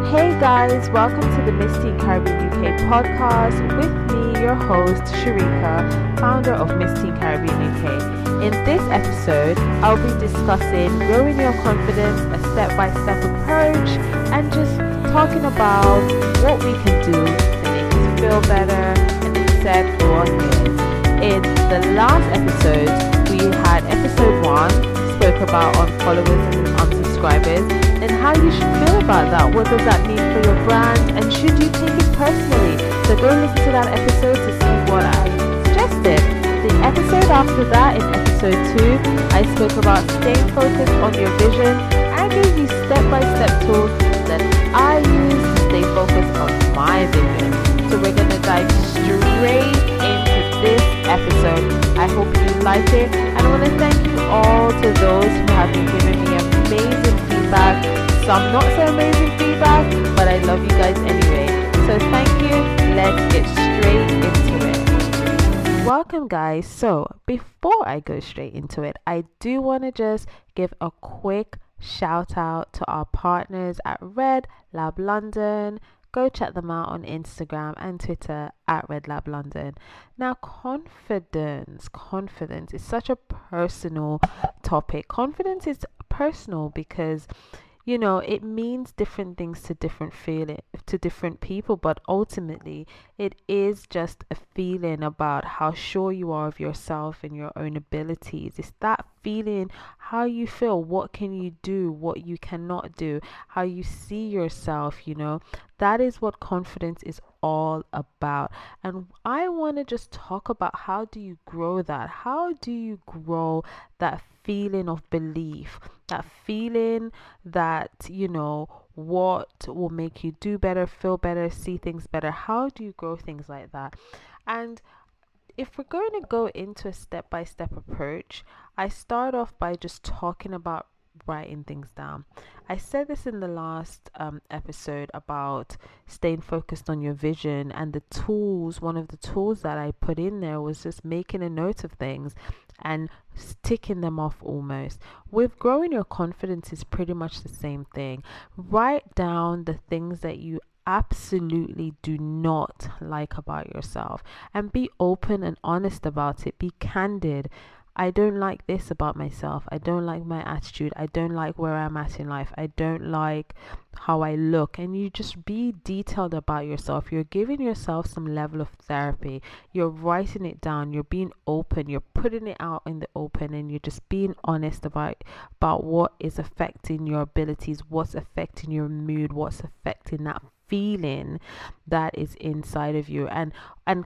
Hey guys, welcome to the Miss Teen Caribbean UK podcast with me, your host Sharika, founder of Miss Teen Caribbean UK. In this episode, I'll be discussing growing your confidence, a step-by-step approach, and just talking about what we can do to make us feel better and accept what is. In the last episode, we had episode 1, spoke about unfollowers and unsubscribers, and how you should feel about that. What does that mean for your brand, and should you take it personally? So go listen to that episode to see what I suggested. The episode after that, in episode 2, I spoke about staying focused on your vision. I gave you step-by-step tools that I use to stay focused on my vision. So we're going to dive straight into this episode. I hope you like it, and I want to thank you all to those who have been giving me amazing feedback, some not so amazing feedback, but I love you guys anyway. So thank you. Let's get straight into it. Welcome guys. So before I go straight into it, I do want to just give a quick shout out to our partners at Red Lab London. Go check them out on Instagram and Twitter at Red Lab London. Now, confidence is such a personal topic. Confidence is personal because, you know, it means different things to different people, but ultimately it is just a feeling about how sure you are of yourself and your own abilities. It's that feeling, how you feel, what can you do, what you cannot do, how you see yourself, you know. That is what confidence is all about. And I want to just talk about how do you grow that? How do you grow that feeling of belief, that feeling that, you know, what will make you do better, feel better, see things better? How do you grow things like that? And if we're going to go into a step-by-step approach, I start off by just talking about writing things down. I said this in the last episode about staying focused on your vision, and the tools, one of the tools that I put in there was just making a note of things and ticking them off almost. With growing your confidence is pretty much the same thing. Write down the things that you absolutely do not like about yourself and be open and honest about it. Be candid. I don't like this about myself. I don't like my attitude. I don't like where I'm at in life. I don't like how I look. And you just be detailed about yourself. You're giving yourself some level of therapy. You're writing it down. You're being open. You're putting it out in the open, and you're just being honest about what is affecting your abilities, what's affecting your mood, what's affecting that feeling that is inside of you. And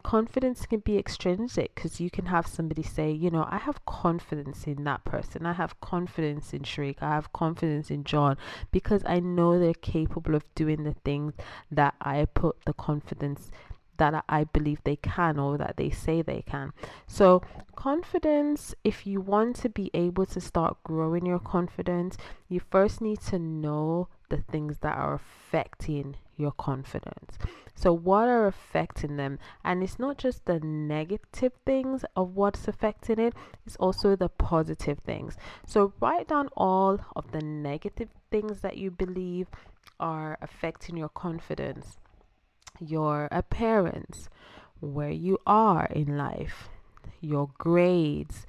confidence can be extrinsic, because you can have somebody say, you know, I have confidence in that person, I have confidence in Sharika, I have confidence in John, because I know they're capable of doing the things that I put the confidence that I believe they can, or that they say they can. So confidence, if you want to be able to start growing your confidence, you first need to know the things that are affecting your confidence. So what are affecting them? And it's not just the negative things of what's affecting it, it's also the positive things. So write down all of the negative things that you believe are affecting your confidence: your appearance, where you are in life, your grades,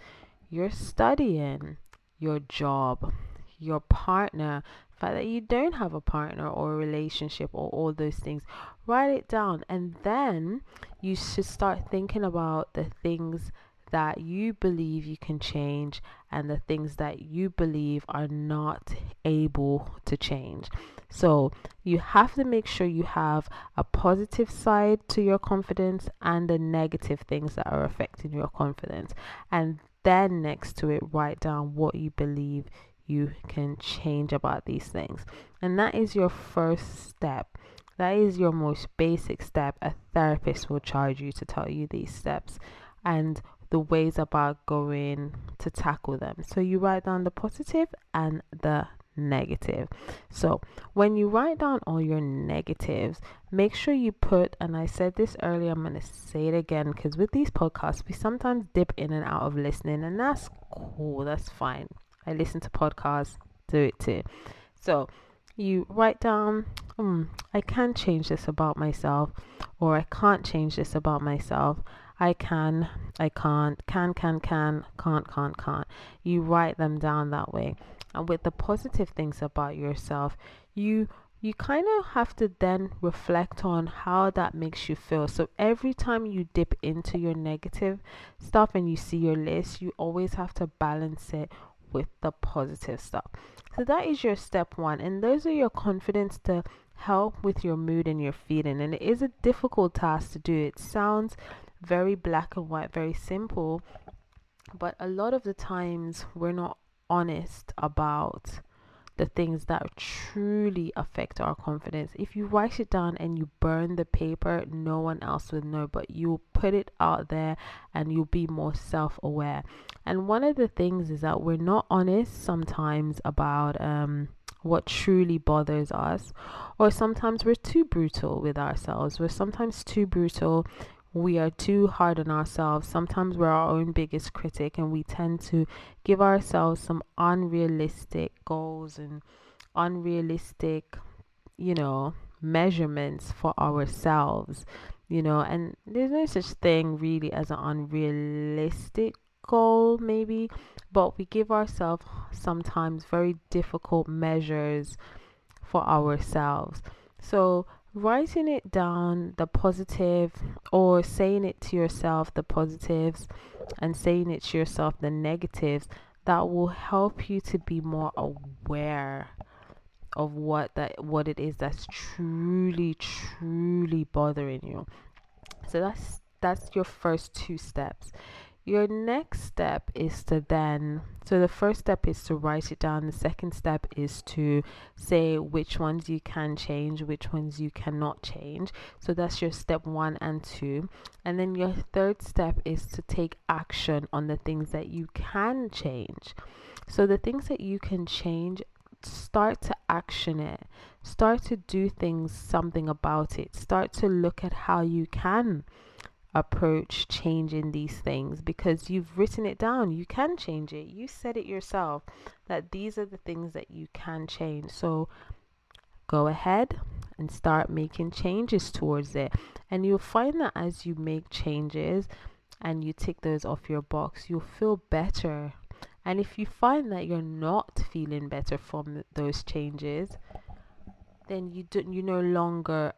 your studying, your job, your partner, the fact that you don't have a partner or a relationship, or all those things. Write it down, and then you should start thinking about the things that you believe you can change and the things that you believe are not able to change. So you have to make sure you have a positive side to your confidence and the negative things that are affecting your confidence. And then next to it, write down what you believe you can change about these things. And that is your first step. That is your most basic step. A therapist will charge you to tell you these steps and the ways about going to tackle them. So you write down the positive and the negative. So when you write down all your negatives, make sure you put, and I said this earlier, I'm going to say it again, because with these podcasts we sometimes dip in and out of listening, and that's cool, that's fine. I listen to podcasts, do it too. So you write down I can change this about myself, or I can't change this about myself. I can, I can't. You write them down that way. And with the positive things about yourself, you you kind of have to then reflect on how that makes you feel. So every time you dip into your negative stuff and you see your list, you always have to balance it with the positive stuff. So that is your step one, and those are your confidence to help with your mood and your feeling. And it is a difficult task to do. It sounds very black and white, very simple, but a lot of the times we're not honest about the things that truly affect our confidence. If you write it down and you burn the paper, no one else will know, but you'll put it out there and you'll be more self-aware. And one of the things is that we're not honest sometimes about what truly bothers us, or sometimes we're too brutal with ourselves. We're sometimes too brutal. We are too hard on ourselves. Sometimes we're our own biggest critic, and we tend to give ourselves some unrealistic goals and unrealistic, measurements for ourselves, and there's no such thing really as an unrealistic goal, maybe, but we give ourselves sometimes very difficult measures for ourselves. So writing it down, the positive, or saying it to yourself, the positives, and saying it to yourself, the negatives, that will help you to be more aware of what it is that's truly bothering you. So that's your first two steps. Your next step is to so the first step is to write it down. The second step is to say which ones you can change, which ones you cannot change. So that's your step 1 and 2. And then your third step is to take action on the things that you can change. So the things that you can change, start to action it. Start to do something about it. Start to look at how you can approach changing these things, because you've written it down. You can change it. You said it yourself that these are the things that you can change. So go ahead and start making changes towards it. And you'll find that as you make changes and you tick those off your box, you'll feel better. And if you find that you're not feeling better from those changes, then you no longer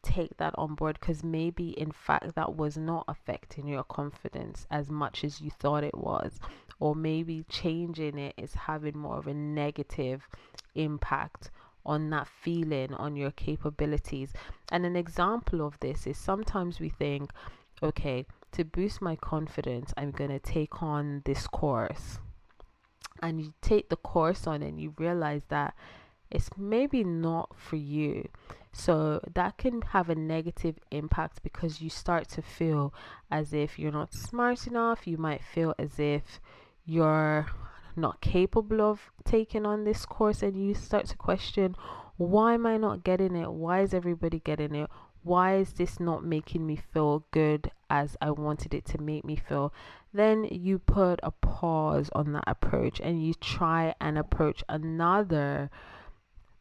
take that on board, because maybe in fact that was not affecting your confidence as much as you thought it was, or maybe changing it is having more of a negative impact on that feeling, on your capabilities. And an example of this is sometimes we think, okay, to boost my confidence, I'm going to take on this course. And you take the course on and you realize that it's maybe not for you. So that can have a negative impact, because you start to feel as if you're not smart enough. You might feel as if you're not capable of taking on this course, and you start to question, why am I not getting it? Why is everybody getting it? Why is this not making me feel good as I wanted it to make me feel? Then you put a pause on that approach and you try and approach another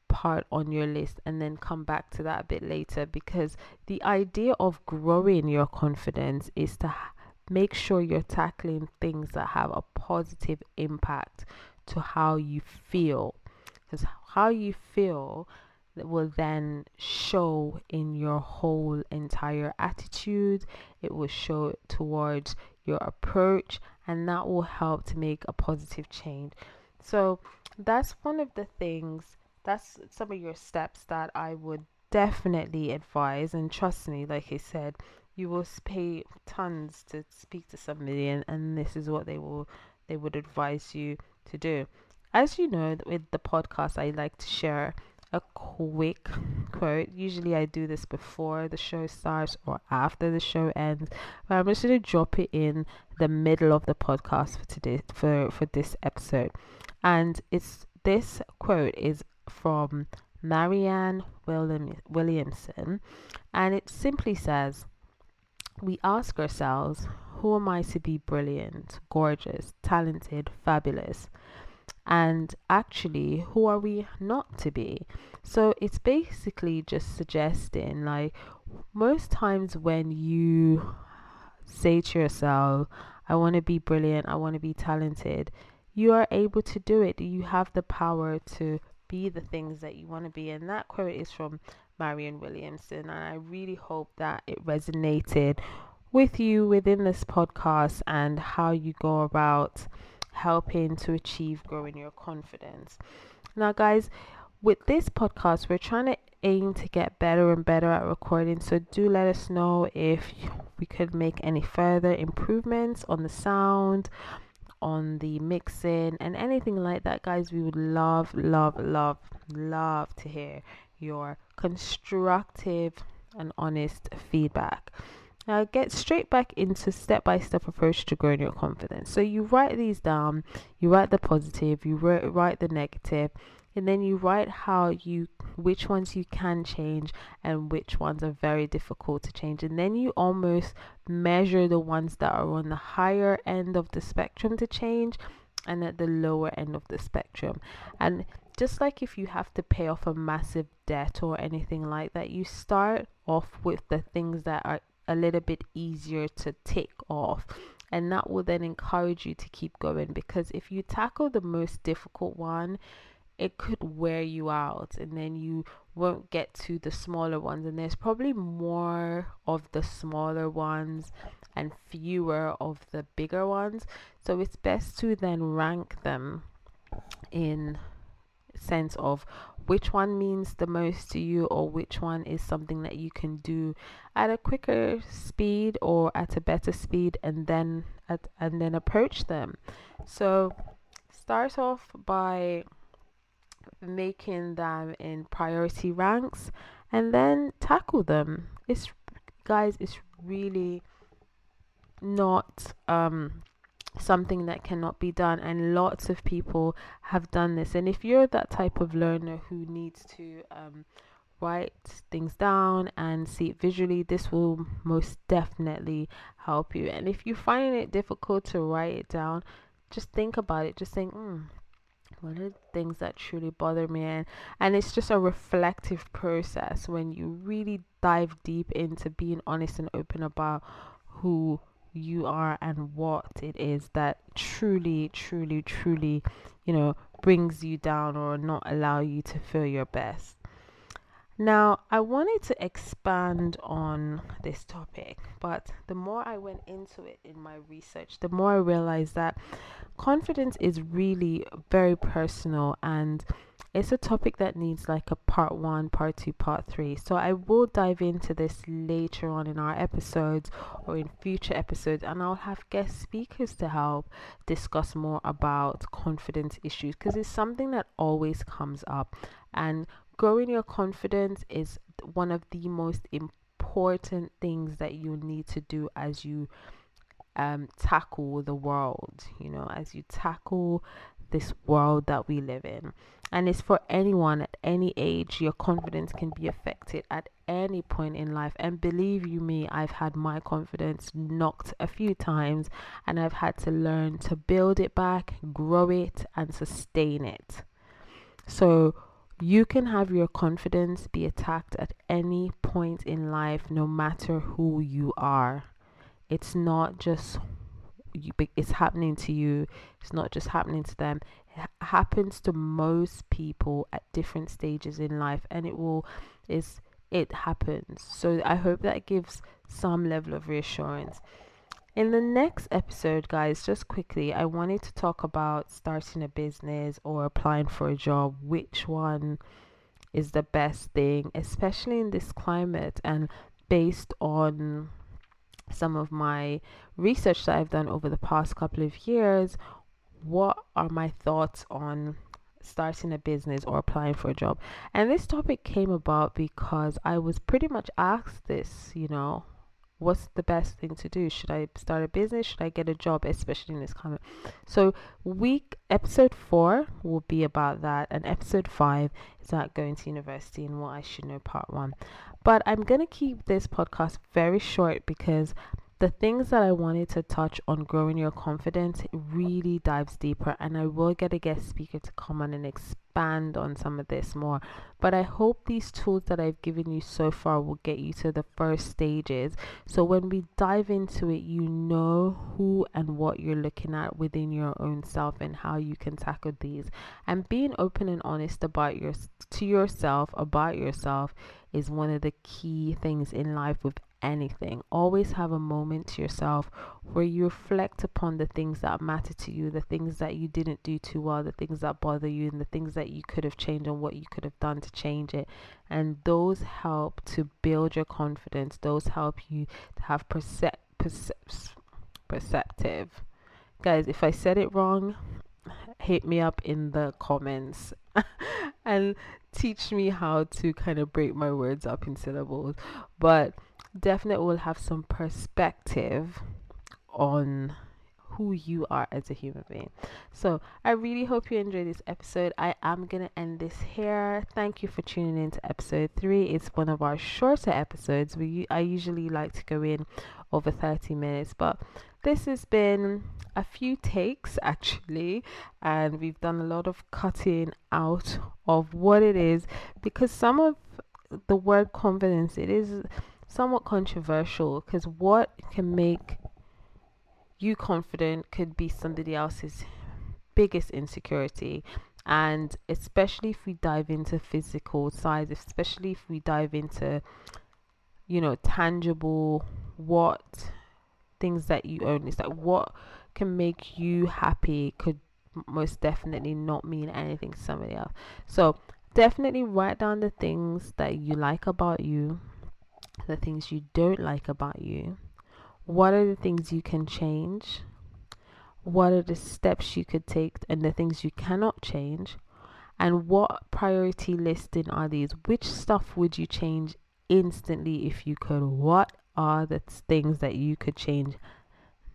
part on your list, and then come back to that a bit later, because the idea of growing your confidence is to make sure you're tackling things that have a positive impact to how you feel, because how you feel will then show in your whole entire attitude. It will show towards your approach, and that will help to make a positive change. So that's one of the things. That's some of your steps that I would definitely advise. And trust me, like I said, you will pay tons to speak to somebody, and this is what they would advise you to do. As you know, with the podcast, I like to share a quick quote. Usually I do this before the show starts or after the show ends, but I'm just going to drop it in the middle of the podcast for today, for this episode. And this quote is from Marianne Williamson, and it simply says, we ask ourselves, who am I to be brilliant, gorgeous, talented, fabulous? And actually, who are we not to be? So it's basically just suggesting, like, most times when you say to yourself, I want to be brilliant, I want to be talented, you are able to do it. You have the power to be the things that you want to be. And that quote is from Marianne Williamson. And I really hope that it resonated with you within this podcast and how you go about helping to achieve growing your confidence. Now, guys, with this podcast, we're trying to aim to get better and better at recording. So do let us know if we could make any further improvements on the sound, on the mixing, and anything like that, guys. We would love to hear your constructive and honest feedback. Now get straight back into step-by-step approach to growing your confidence. So you write these down, you write the positive, you write the negative, and then you write which ones you can change and which ones are very difficult to change. And then you almost measure the ones that are on the higher end of the spectrum to change and at the lower end of the spectrum. And just like if you have to pay off a massive debt or anything like that, you start off with the things that are a little bit easier to tick off, and that will then encourage you to keep going, because if you tackle the most difficult one, it could wear you out and then you won't get to the smaller ones, and there's probably more of the smaller ones and fewer of the bigger ones. So it's best to then rank them in sense of which one means the most to you, or which one is something that you can do at a quicker speed or at a better speed, and then approach them. So start off by making them in priority ranks and then tackle them. It's really not something that cannot be done, and lots of people have done this. And if you're that type of learner who needs to write things down and see it visually, this will most definitely help you. And if you find it difficult to write it down, just think about it. Just think, what are the things that truly bother me? And it's just a reflective process when you really dive deep into being honest and open about who you are and what it is that truly brings you down or not allow you to feel your best. Now, I wanted to expand on this topic, but the more I went into it in my research, the more I realized that confidence is really very personal, and it's a topic that needs like a part 1, part 2, part 3. So I will dive into this later on in our episodes or in future episodes, and I'll have guest speakers to help discuss more about confidence issues, because it's something that always comes up. And growing your confidence is one of the most important things that you need to do as you tackle the world, as you tackle this world that we live in. And it's for anyone at any age. Your confidence can be affected at any point in life. And believe you me, I've had my confidence knocked a few times, and I've had to learn to build it back, grow it, and sustain it. So you can have your confidence be attacked at any point in life, no matter who you are. It's not just it's happening to you. It's not just happening to them. It happens to most people at different stages in life, and it happens. So I hope that gives some level of reassurance. In the next episode, guys, just quickly, I wanted to talk about starting a business or applying for a job. Which one is the best thing, especially in this climate, and based on some of my research that I've done over the past couple of years, what are my thoughts on starting a business or applying for a job? And this topic came about because I was pretty much asked this, what's the best thing to do? Should I start a business? Should I get a job, especially in this climate? So episode 4 will be about that, and episode 5 is about going to university and what I should know, part 1. But I'm going to keep this podcast very short because the things that I wanted to touch on growing your confidence really dives deeper, and I will get a guest speaker to come on and expand on some of this more. But I hope these tools that I've given you so far will get you to the first stages. So when we dive into it, you know who and what you're looking at within your own self and how you can tackle these. And being open and honest about yourself is one of the key things in life with anything. Always have a moment to yourself where you reflect upon the things that matter to you, the things that you didn't do too well, the things that bother you, and the things that you could have changed and what you could have done to change it. And those help to build your confidence. Those help you to have perceptive. Guys, if I said it wrong, hit me up in the comments and teach me how to kind of break my words up in syllables. But definitely will have some perspective on who you are as a human being. So I really hope you enjoyed this episode. I am gonna end this here. Thank you for tuning in to episode 3. It's one of our shorter episodes. I usually like to go in over 30 minutes, but this has been a few takes actually, and we've done a lot of cutting out of what it is, because some of the word confidence, it is somewhat controversial, because what can make you confident could be somebody else's biggest insecurity. And especially if we dive into physical sides, especially if we dive into tangible, what things that you own, is like what can make you happy could most definitely not mean anything to somebody else. So definitely write down the things that you like about you, the things you don't like about you. What are the things you can change? What are the steps you could take, and the things you cannot change? And what priority listing are these? Which stuff would you change instantly if you could? What are the things that you could change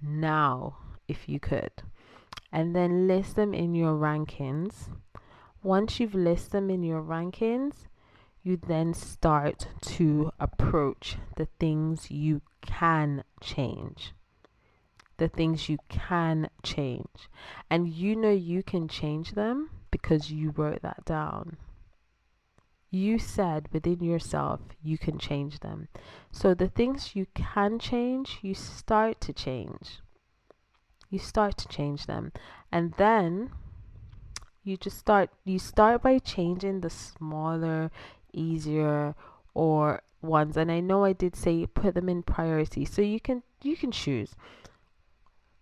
now if you could? And then list them in your rankings. Once you've listed them in your rankings, you then start to approach the things you can change. The things you can change. And you can change them because you wrote that down. You said within yourself you can change them. So the things you can change, you start to change. You start to change them. And then you start by changing the smaller, easier or ones. And I know I did say put them in priority, so you can choose.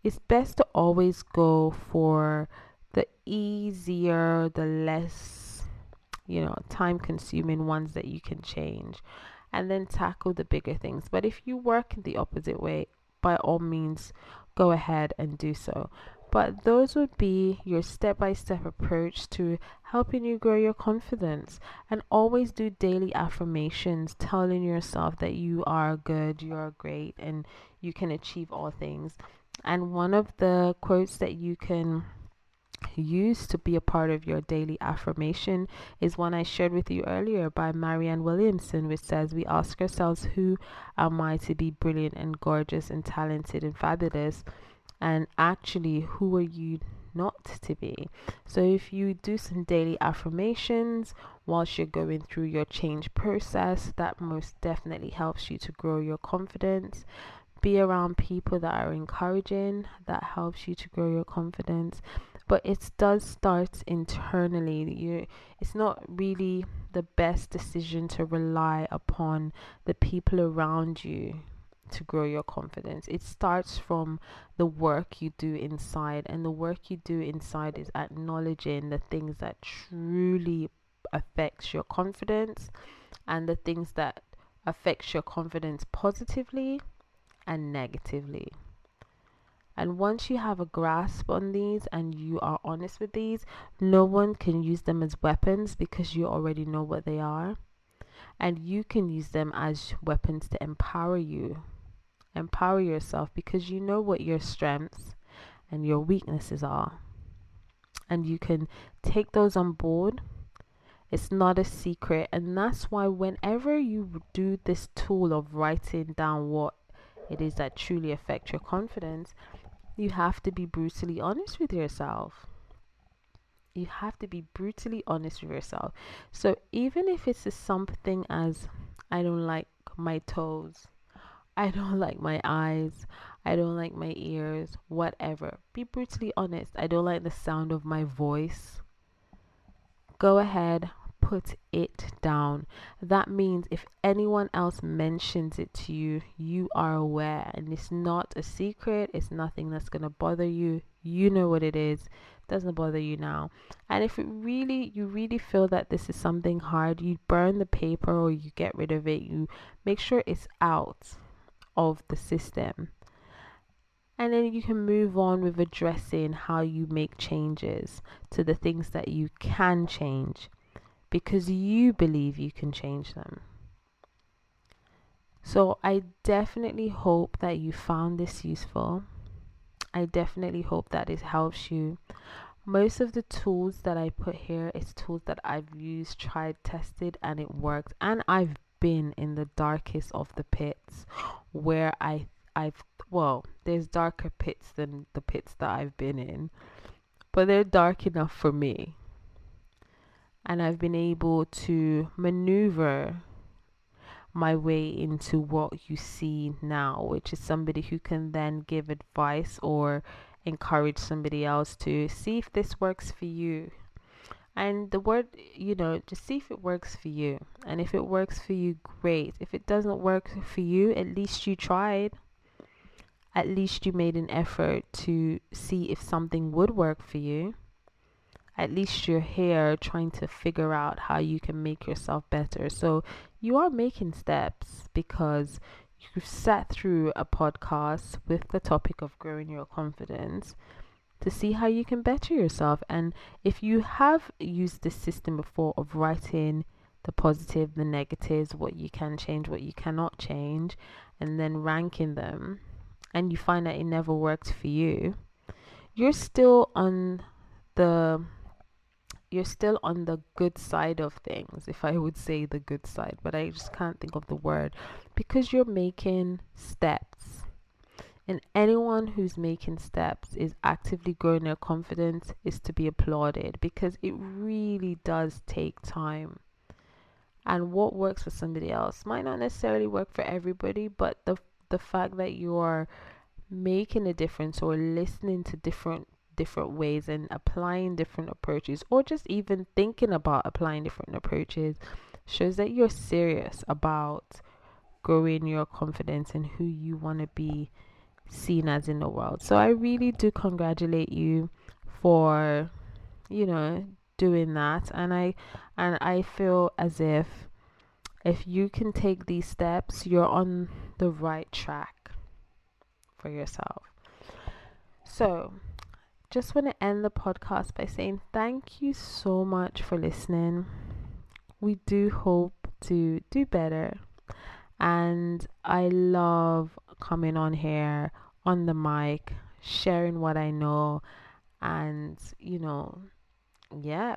It's best to always go for the easier, the less time consuming ones that you can change, and then tackle the bigger things. But if you work in the opposite way, by all means go ahead and do so. But those would be your step-by-step approach to helping you grow your confidence. And always do daily affirmations, telling yourself that you are good, you are great, and you can achieve all things. And one of the quotes that you can use to be a part of your daily affirmation is one I shared with you earlier by Marianne Williamson, which says, we ask ourselves, who am I to be brilliant and gorgeous and talented and fabulous? And actually, who are you not to be? So if you do some daily affirmations whilst you're going through your change process, that most definitely helps you to grow your confidence. Be around people that are encouraging, that helps you to grow your confidence. But it does start internally. It's not really the best decision to rely upon the people around you to grow your confidence. It starts from the work you do inside, and the work you do inside is acknowledging the things that truly affects your confidence, and the things that affects your confidence positively and negatively. And once you have a grasp on these and you are honest with these, no one can use them as weapons, because you already know what they are. And you can use them as weapons to empower you. Empower yourself, because you know what your strengths and your weaknesses are. And you can take those on board. It's not a secret. And that's why whenever you do this tool of writing down what it is that truly affect your confidence, you have to be brutally honest with yourself. You have to be brutally honest with yourself. So even if it's something as, I don't like my toes, I don't like my eyes, I don't like my ears, whatever, be brutally honest. I don't like the sound of my voice. Go ahead, put it down. That means if anyone else mentions it to you, you are aware, and it's not a secret. It's nothing that's going to bother you. You know what it is. It doesn't bother you now. And if you really feel that this is something hard, you burn the paper or you get rid of it. You make sure it's out of the system. And then you can move on with addressing how you make changes to the things that you can change, because you believe you can change them. So I definitely hope that you found this useful. I definitely hope that it helps you. Most of the tools that I put here is tools that I've used, tried, tested, and it worked. And I've been in the darkest of the pits where there's darker pits than the pits that I've been in, but they're dark enough for me. And I've been able to maneuver my way into what you see now, which is somebody who can then give advice or encourage somebody else to see if this works for you. And the word, just see if it works for you. And if it works for you, great. If it doesn't work for you, at least you tried. At least you made an effort to see if something would work for you. At least you're here trying to figure out how you can make yourself better. So you are making steps, because you've sat through a podcast with the topic of growing your confidence to see how you can better yourself. And if you have used this system before of writing the positive, the negatives, what you can change, what you cannot change, and then ranking them, and you find that it never worked for you, you're still on the good side of things, if I would say the good side, but I just can't think of the word, because you're making steps. And anyone who's making steps is actively growing their confidence, is to be applauded, because it really does take time. And what works for somebody else might not necessarily work for everybody, but the fact that you are making a difference, or listening to different ways and applying different approaches, or just even thinking about applying different approaches, shows that you're serious about growing your confidence and who you want to be seen as in the world. So I really do congratulate you for doing that, and I feel as if you can take these steps, you're on the right track for yourself. So just want to end the podcast by saying thank you so much for listening. We do hope to do better, and I love coming on here on the mic, sharing what I know, and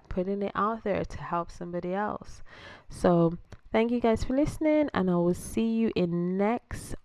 putting it out there to help somebody else. So thank you guys for listening, and I will see you in next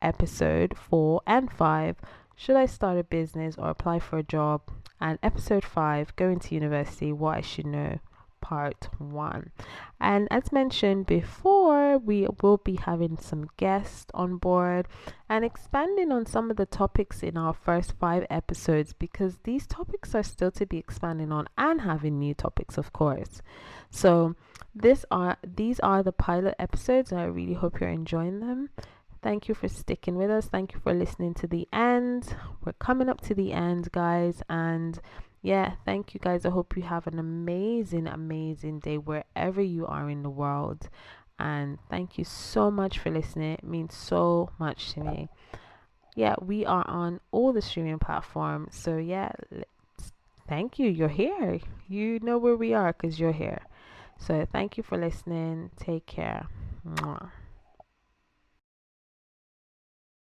episode 4 and 5. Should I start a business or apply for a job? And episode 5, going to university, what I should know, part 1. And as mentioned before, we will be having some guests on board and expanding on some of the topics in our first 5 episodes, because these topics are still to be expanding on, and having new topics, of course. So these are the pilot episodes, and I really hope you're enjoying them. Thank you for sticking with us. Thank you for listening to the end. We're coming up to the end, guys. And thank you guys. I hope you have an amazing day wherever you are in the world. And thank you so much for listening. It means so much to me. We are on all the streaming platforms. So thank you. You're here. You know where we are because you're here. So thank you for listening. Take care. Mwah.